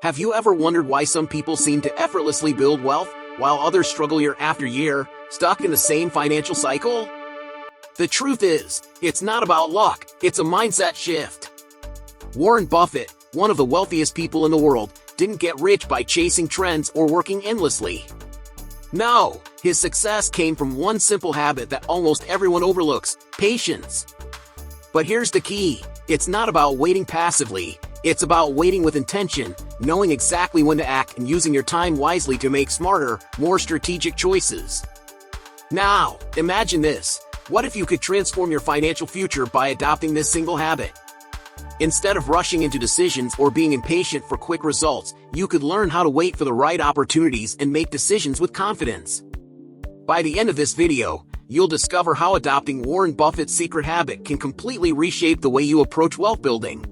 Have you ever wondered why some people seem to effortlessly build wealth, while others struggle year after year, stuck in the same financial cycle? The truth is, it's not about luck, it's a mindset shift. Warren Buffett, one of the wealthiest people in the world, didn't get rich by chasing trends or working endlessly. No, his success came from one simple habit that almost everyone overlooks: patience. But here's the key: it's not about waiting passively, it's about waiting with intention, knowing exactly when to act and using your time wisely to make smarter, more strategic choices. Now, imagine this: what if you could transform your financial future by adopting this single habit? Instead of rushing into decisions or being impatient for quick results, you could learn how to wait for the right opportunities and make decisions with confidence. By the end of this video, you'll discover how adopting Warren Buffett's secret habit can completely reshape the way you approach wealth building.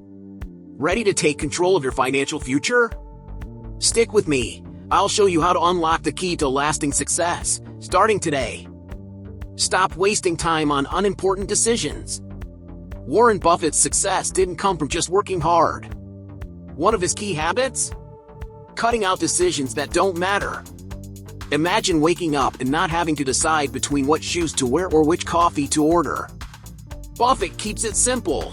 Ready to take control of your financial future? Stick with me. I'll show you how to unlock the key to lasting success, starting today. Stop wasting time on unimportant decisions. Warren Buffett's success didn't come from just working hard. One of his key habits? Cutting out decisions that don't matter. Imagine waking up and not having to decide between what shoes to wear or which coffee to order. Buffett keeps it simple.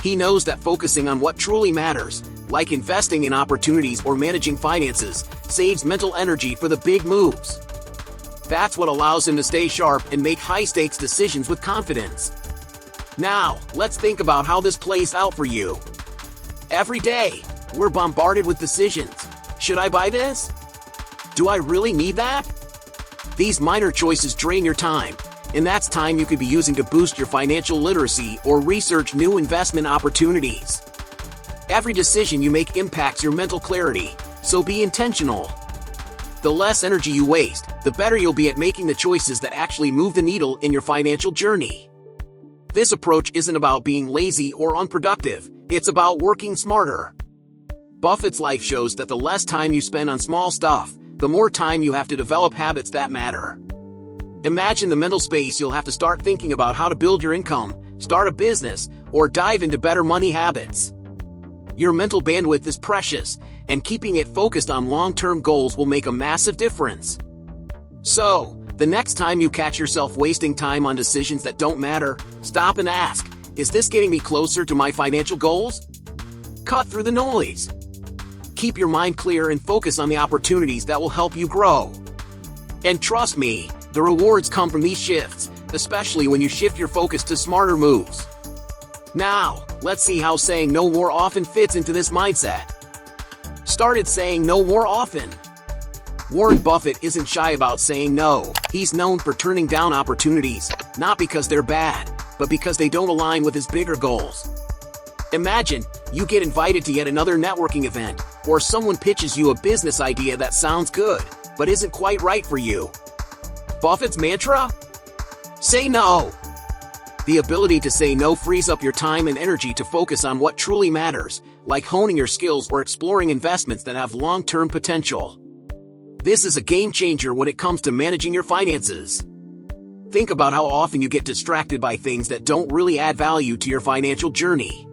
He knows that focusing on what truly matters, like investing in opportunities or managing finances, saves mental energy for the big moves. That's what allows him to stay sharp and make high-stakes decisions with confidence. Now, let's think about how this plays out for you. Every day, we're bombarded with decisions. Should I buy this? Do I really need that? These minor choices drain your time, and that's time you could be using to boost your financial literacy or research new investment opportunities. Every decision you make impacts your mental clarity, so be intentional. The less energy you waste, the better you'll be at making the choices that actually move the needle in your financial journey. This approach isn't about being lazy or unproductive, it's about working smarter. Buffett's life shows that the less time you spend on small stuff, the more time you have to develop habits that matter. Imagine the mental space you'll have to start thinking about how to build your income, start a business, or dive into better money habits. Your mental bandwidth is precious, and keeping it focused on long-term goals will make a massive difference. So, the next time you catch yourself wasting time on decisions that don't matter, stop and ask, is this getting me closer to my financial goals? Cut through the noise. Keep your mind clear and focus on the opportunities that will help you grow. And trust me, the rewards come from these shifts, especially when you shift your focus to smarter moves. Now, let's see how saying no more often fits into this mindset. Started saying no more often. Warren Buffett isn't shy about saying no. He's known for turning down opportunities, not because they're bad, but because they don't align with his bigger goals. Imagine, you get invited to yet another networking event, or someone pitches you a business idea that sounds good, but isn't quite right for you. Buffett's mantra? Say no. The ability to say no frees up your time and energy to focus on what truly matters, like honing your skills or exploring investments that have long-term potential. This is a game changer when it comes to managing your finances. Think about how often you get distracted by things that don't really add value to your financial journey.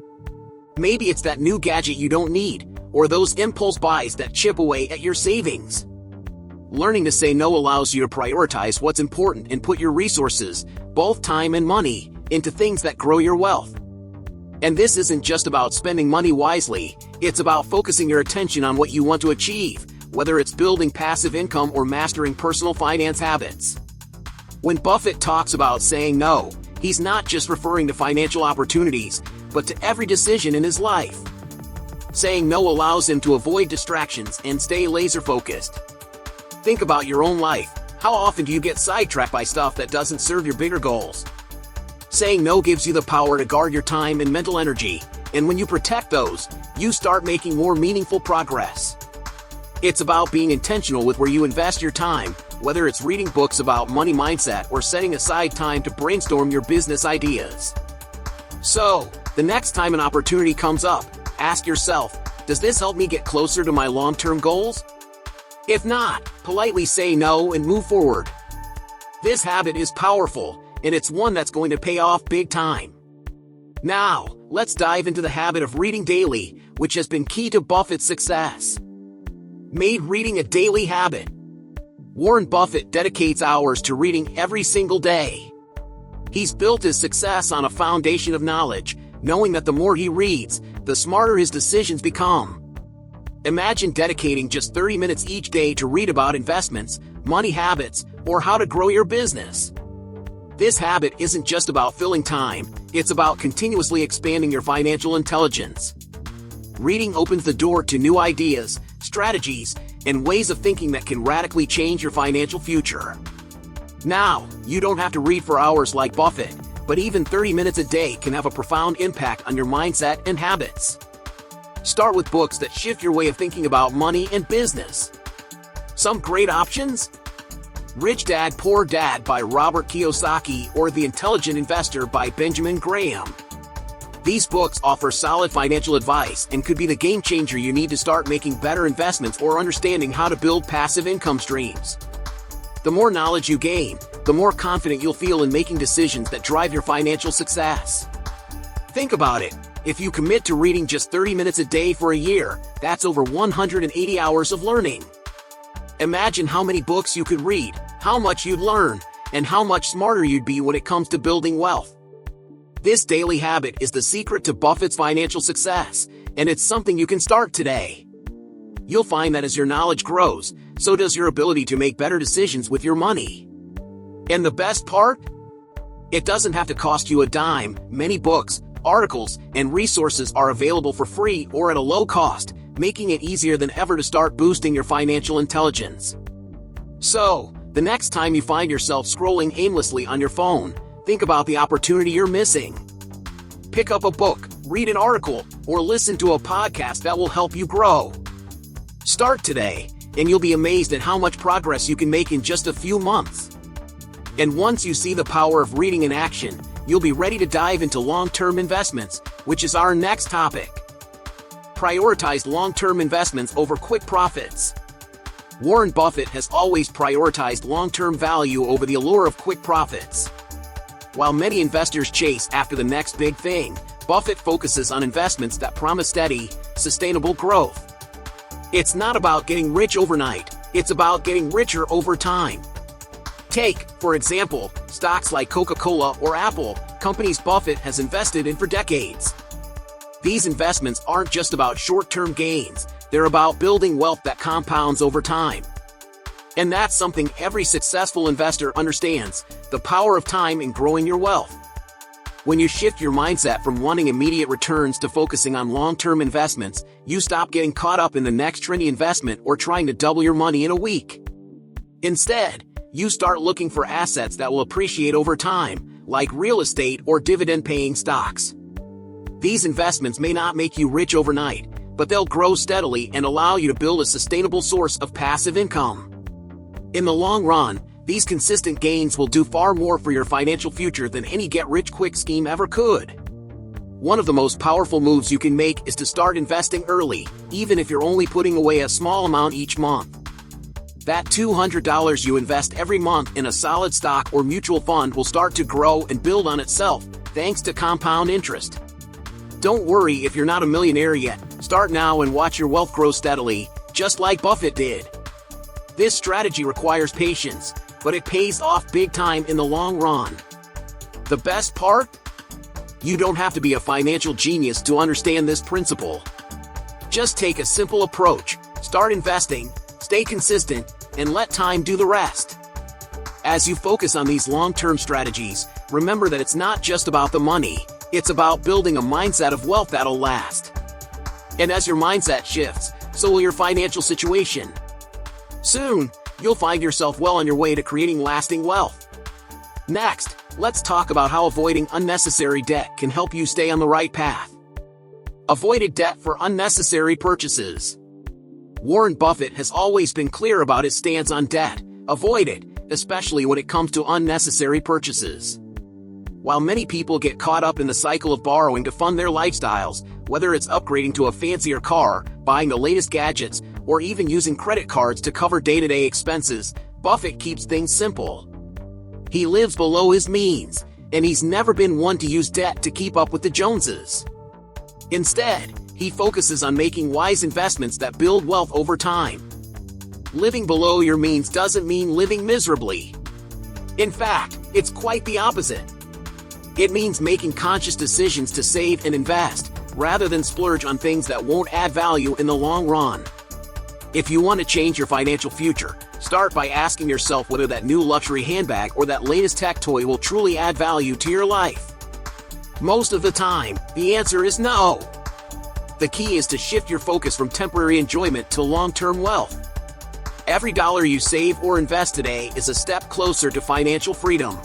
Maybe it's that new gadget you don't need, or those impulse buys that chip away at your savings. Learning to say no allows you to prioritize what's important and put your resources, both time and money, into things that grow your wealth. And this isn't just about spending money wisely, it's about focusing your attention on what you want to achieve, whether it's building passive income or mastering personal finance habits. When Buffett talks about saying no, he's not just referring to financial opportunities, but to every decision in his life. Saying no allows him to avoid distractions and stay laser-focused. Think about your own life. How often do you get sidetracked by stuff that doesn't serve your bigger goals? Saying no gives you the power to guard your time and mental energy, and when you protect those, you start making more meaningful progress. It's about being intentional with where you invest your time, whether it's reading books about money mindset or setting aside time to brainstorm your business ideas. So, the next time an opportunity comes up, ask yourself, does this help me get closer to my long-term goals? If not, politely say no and move forward. This habit is powerful, and it's one that's going to pay off big time. Now, let's dive into the habit of reading daily, which has been key to Buffett's success. Made reading a daily habit. Warren Buffett dedicates hours to reading every single day. He's built his success on a foundation of knowledge, knowing that the more he reads, the smarter his decisions become. Imagine dedicating just 30 minutes each day to read about investments, money habits, or how to grow your business. This habit isn't just about filling time, it's about continuously expanding your financial intelligence. Reading opens the door to new ideas, strategies, and ways of thinking that can radically change your financial future. Now, you don't have to read for hours like Buffett, but even 30 minutes a day can have a profound impact on your mindset and habits. Start with books that shift your way of thinking about money and business. Some great options: Rich Dad, Poor Dad by Robert Kiyosaki or The Intelligent Investor by Benjamin Graham. These books offer solid financial advice and could be the game changer you need to start making better investments or understanding how to build passive income streams. The more knowledge you gain, the more confident you'll feel in making decisions that drive your financial success. Think about it. If you commit to reading just 30 minutes a day for a year, that's over 180 hours of learning. Imagine how many books you could read, how much you'd learn, and how much smarter you'd be when it comes to building wealth. This daily habit is the secret to Buffett's financial success, and it's something you can start today. You'll find that as your knowledge grows, so does your ability to make better decisions with your money. And the best part? It doesn't have to cost you a dime. Many books, articles, and resources are available for free or at a low cost, making it easier than ever to start boosting your financial intelligence. So, the next time you find yourself scrolling aimlessly on your phone, think about the opportunity you're missing. Pick up a book, read an article, or listen to a podcast that will help you grow. Start today, and you'll be amazed at how much progress you can make in just a few months. And once you see the power of reading in action, you'll be ready to dive into long-term investments, which is our next topic. Prioritize long-term investments over quick profits. Warren Buffett has always prioritized long-term value over the allure of quick profits. While many investors chase after the next big thing, Buffett focuses on investments that promise steady, sustainable growth. It's not about getting rich overnight, it's about getting richer over time. Take, for example, stocks like Coca-Cola or Apple, companies Buffett has invested in for decades. These investments aren't just about short-term gains, they're about building wealth that compounds over time. And that's something every successful investor understands, the power of time in growing your wealth. When you shift your mindset from wanting immediate returns to focusing on long-term investments, you stop getting caught up in the next trendy investment or trying to double your money in a week. Instead, you start looking for assets that will appreciate over time, like real estate or dividend-paying stocks. These investments may not make you rich overnight, but they'll grow steadily and allow you to build a sustainable source of passive income. In the long run, these consistent gains will do far more for your financial future than any get-rich-quick scheme ever could. One of the most powerful moves you can make is to start investing early, even if you're only putting away a small amount each month. That $200 you invest every month in a solid stock or mutual fund will start to grow and build on itself, thanks to compound interest. Don't worry if you're not a millionaire yet, start now and watch your wealth grow steadily, just like Buffett did. This strategy requires patience, but it pays off big time in the long run. The best part? You don't have to be a financial genius to understand this principle. Just take a simple approach, start investing, stay consistent, and let time do the rest. As you focus on these long-term strategies, remember that it's not just about the money, it's about building a mindset of wealth that'll last. And as your mindset shifts, so will your financial situation. Soon, you'll find yourself well on your way to creating lasting wealth. Next, let's talk about how avoiding unnecessary debt can help you stay on the right path. Avoided debt for unnecessary purchases. Warren Buffett has always been clear about his stance on debt. Avoid it, especially when it comes to unnecessary purchases. While many people get caught up in the cycle of borrowing to fund their lifestyles, whether it's upgrading to a fancier car, buying the latest gadgets, or even using credit cards to cover day-to-day expenses, Buffett keeps things simple. He lives below his means, and he's never been one to use debt to keep up with the Joneses. Instead, He focuses on making wise investments that build wealth over time. Living below your means doesn't mean living miserably. In fact, it's quite the opposite. It means making conscious decisions to save and invest, rather than splurge on things that won't add value in the long run. If you want to change your financial future, start by asking yourself whether that new luxury handbag or that latest tech toy will truly add value to your life. Most of the time, the answer is no. The key is to shift your focus from temporary enjoyment to long-term wealth. Every dollar you save or invest today is a step closer to financial freedom.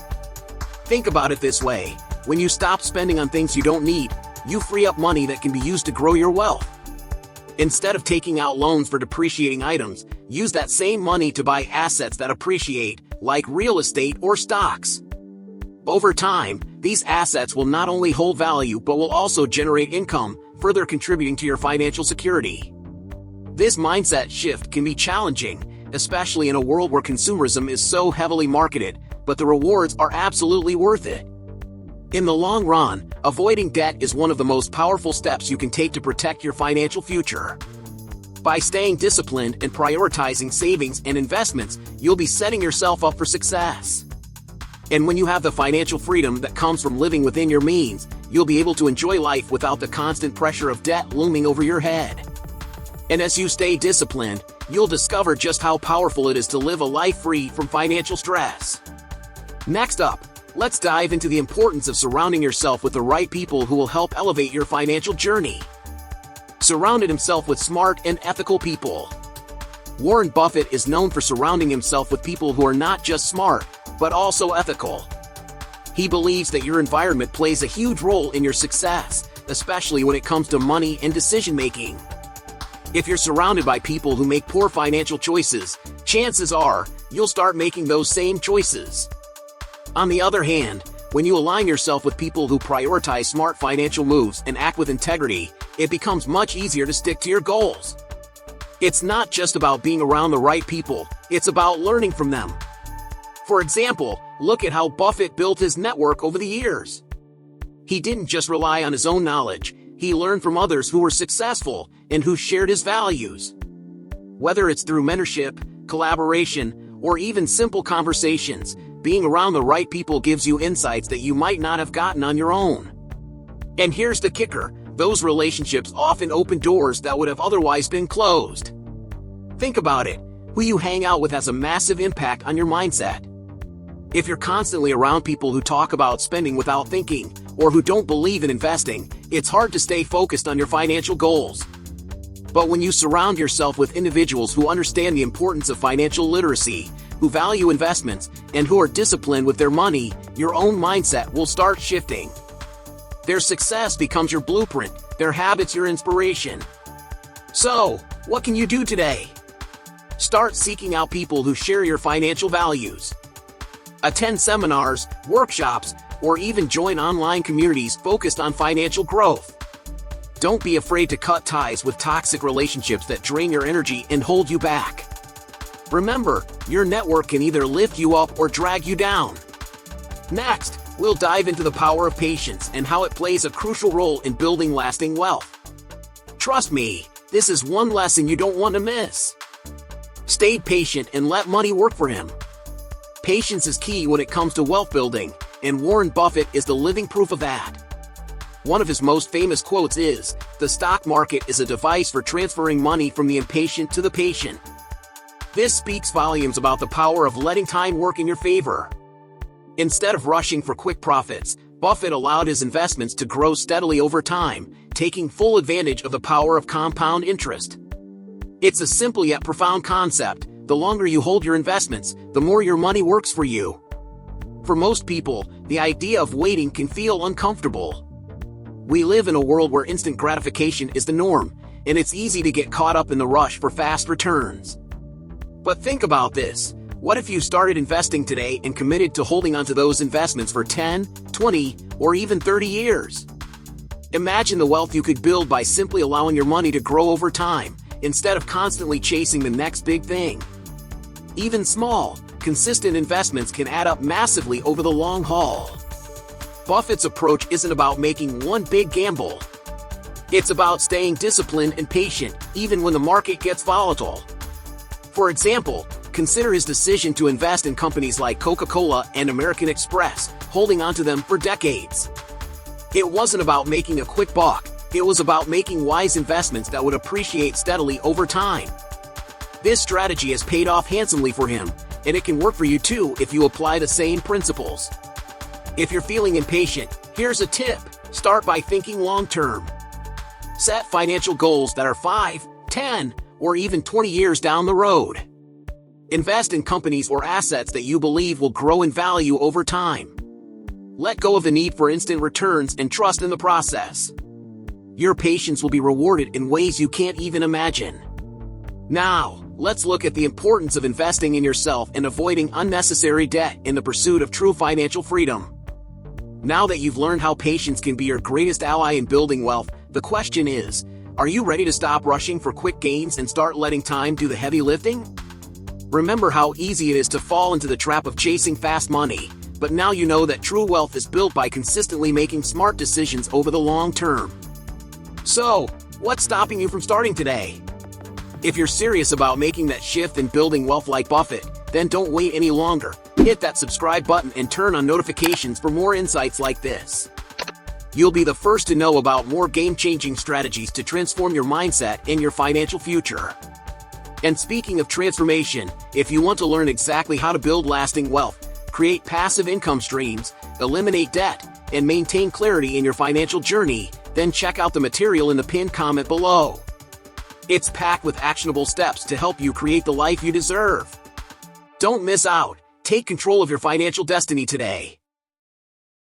Think about it this way: when you stop spending on things you don't need, you free up money that can be used to grow your wealth. Instead of taking out loans for depreciating items, use that same money to buy assets that appreciate, like real estate or stocks. Over time, these assets will not only hold value but will also generate income, further contributing to your financial security. This mindset shift can be challenging, especially in a world where consumerism is so heavily marketed, but the rewards are absolutely worth it. In the long run, avoiding debt is one of the most powerful steps you can take to protect your financial future. By staying disciplined and prioritizing savings and investments, you'll be setting yourself up for success. And when you have the financial freedom that comes from living within your means, you'll be able to enjoy life without the constant pressure of debt looming over your head. And as you stay disciplined, you'll discover just how powerful it is to live a life free from financial stress. Next up, let's dive into the importance of surrounding yourself with the right people who will help elevate your financial journey. Surrounded himself with smart and ethical people. Warren Buffett is known for surrounding himself with people who are not just smart, but also ethical. He believes that your environment plays a huge role in your success, especially when it comes to money and decision-making. If you're surrounded by people who make poor financial choices, chances are you'll start making those same choices. On the other hand, when you align yourself with people who prioritize smart financial moves and act with integrity, it becomes much easier to stick to your goals. It's not just about being around the right people, it's about learning from them. For example, look at how Buffett built his network over the years. He didn't just rely on his own knowledge, he learned from others who were successful and who shared his values. Whether it's through mentorship, collaboration, or even simple conversations, being around the right people gives you insights that you might not have gotten on your own. And here's the kicker: those relationships often open doors that would have otherwise been closed. Think about it: who you hang out with has a massive impact on your mindset. If you're constantly around people who talk about spending without thinking, or who don't believe in investing, it's hard to stay focused on your financial goals. But when you surround yourself with individuals who understand the importance of financial literacy, who value investments, and who are disciplined with their money, your own mindset will start shifting. Their success becomes your blueprint, their habits your inspiration. So, what can you do today? Start seeking out people who share your financial values. Attend seminars, workshops, or even join online communities focused on financial growth. Don't be afraid to cut ties with toxic relationships that drain your energy and hold you back. Remember, your network can either lift you up or drag you down. Next, we'll dive into the power of patience and how it plays a crucial role in building lasting wealth. Trust me, this is one lesson you don't want to miss. Stay patient and let money work for him. Patience is key when it comes to wealth building, and Warren Buffett is the living proof of that. One of his most famous quotes is, "The stock market is a device for transferring money from the impatient to the patient." This speaks volumes about the power of letting time work in your favor. Instead of rushing for quick profits, Buffett allowed his investments to grow steadily over time, taking full advantage of the power of compound interest. It's a simple yet profound concept: the longer you hold your investments, the more your money works for you. For most people, the idea of waiting can feel uncomfortable. We live in a world where instant gratification is the norm, and it's easy to get caught up in the rush for fast returns. But think about this: what if you started investing today and committed to holding onto those investments for 10, 20, or even 30 years? Imagine the wealth you could build by simply allowing your money to grow over time, instead of constantly chasing the next big thing. Even small, consistent investments can add up massively over the long haul. Buffett's approach isn't about making one big gamble. It's about staying disciplined and patient, even when the market gets volatile. For example, consider his decision to invest in companies like Coca-Cola and American Express, holding onto them for decades. It wasn't about making a quick buck, it was about making wise investments that would appreciate steadily over time. This strategy has paid off handsomely for him, and it can work for you too if you apply the same principles. If you're feeling impatient, here's a tip: start by thinking long-term. Set financial goals that are 5, 10, or even 20 years down the road. Invest in companies or assets that you believe will grow in value over time. Let go of the need for instant returns and trust in the process. Your patience will be rewarded in ways you can't even imagine. Now, let's look at the importance of investing in yourself and avoiding unnecessary debt in the pursuit of true financial freedom. Now that you've learned how patience can be your greatest ally in building wealth, the question is, are you ready to stop rushing for quick gains and start letting time do the heavy lifting? Remember how easy it is to fall into the trap of chasing fast money, but now you know that true wealth is built by consistently making smart decisions over the long term. So, what's stopping you from starting today? If you're serious about making that shift and building wealth like Buffett, then don't wait any longer. Hit that subscribe button and turn on notifications for more insights like this. You'll be the first to know about more game-changing strategies to transform your mindset and your financial future. And speaking of transformation, if you want to learn exactly how to build lasting wealth, create passive income streams, eliminate debt, and maintain clarity in your financial journey, then check out the material in the pinned comment below. It's packed with actionable steps to help you create the life you deserve. Don't miss out. Take control of your financial destiny today.